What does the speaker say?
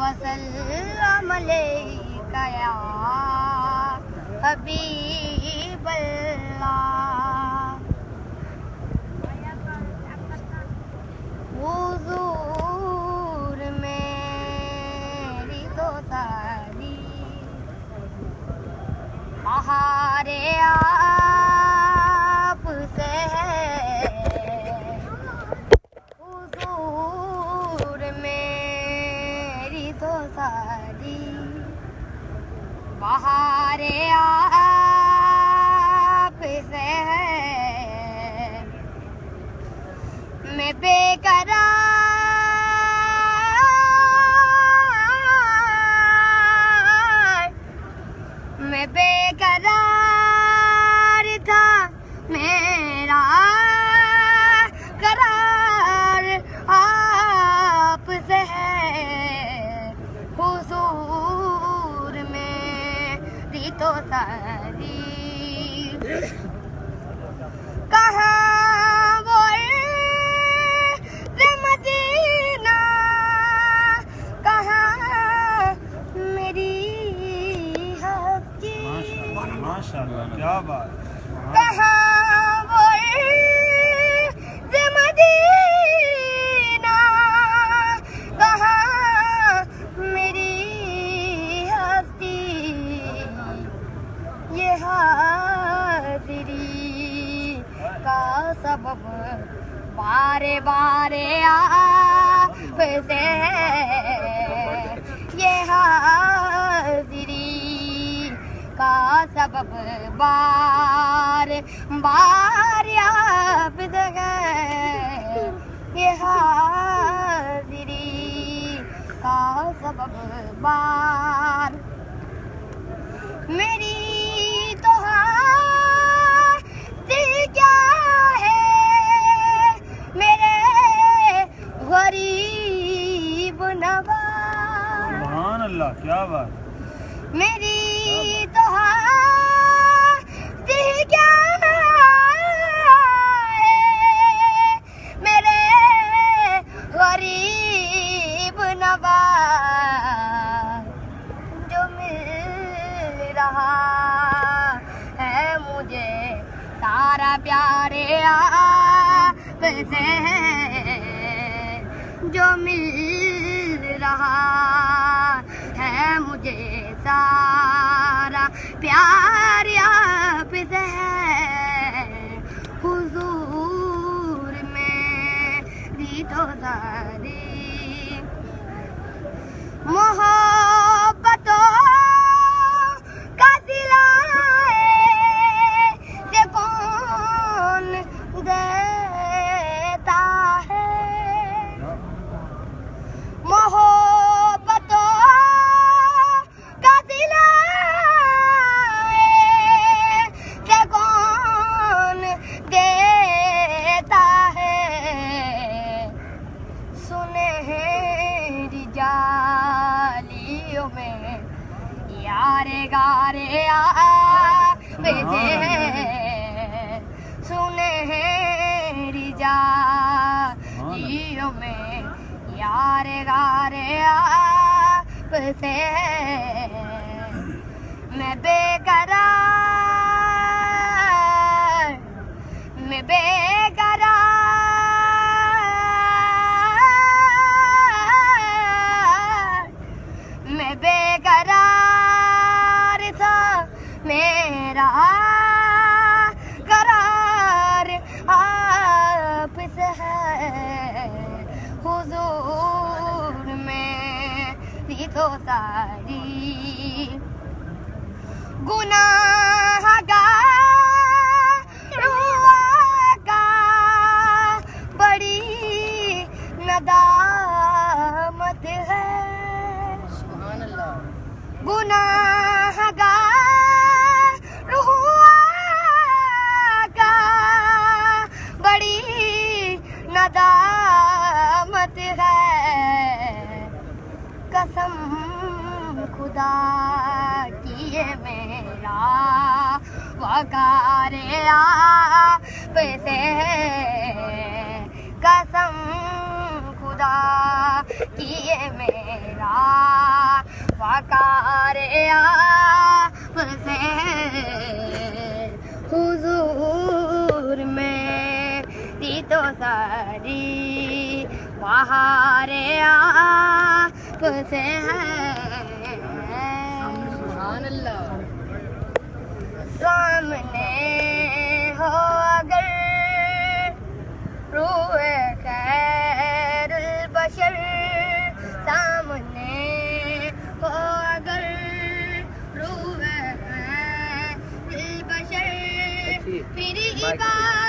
वसल्लम अलैका या हबीबल्लाह। हुजूर मेरी तो सारी बहारे आप से है। हुजूर मेरी तो सारी बहारे आप से है। मैं बेकरार था, मेरा करार आप से है। हुजूर मेरी तो सारी कहाँ वो मदीना, कहाँ मेरी हस्ती। माशाअल्लाह, क्या बात। कहाँ वो मदीना, कहाँ मेरी हस्ती। ये हाज़िरी का सबब बारे बारे आप से है। ये हाज़िरी का सबब बार बार आप से है। ये हाज़िरी का सबब बार मेरी तो हाज़िरी क्या है, मेरे गरीब नवाज़। सुभान अल्लाह, क्या बात। मेरी तो हाज़िरी क्या है, मेरे गरीब नवाज़। जो मिल रहा है मुझे सारा प्यारे आप से है। जो मिल रहा है मुझे सारा प्यार आप से है। हुजूर मेरी तो सारी मोहब्बतों का सिला है, कौन देता है। मोहब्बतों का सिला है, कौन देता है। सुनहरी जालियों में यारे गारे आप से है। सुनहरी जालियों में यारे गारे आप से है। मैं बेकरार, मैं बेकरार, मैं बेकरार था, मेरा करार आप से है। हुजूर मेरी तो सारी गुनाहगार का बड़ी नदामत है। सुभान अल्लाह। गुनाहगार का बड़ी नदामत है। कसम खुदा की ये मेरा वकार आप से है। कसम खुदा की ये मेरा सारी बहारे आपसे है। सुभान अल्लाह। सामने हो अगर रूए खैरुल बशर, सामने हो अगर रूए खैरुल बशर, फिर इबादत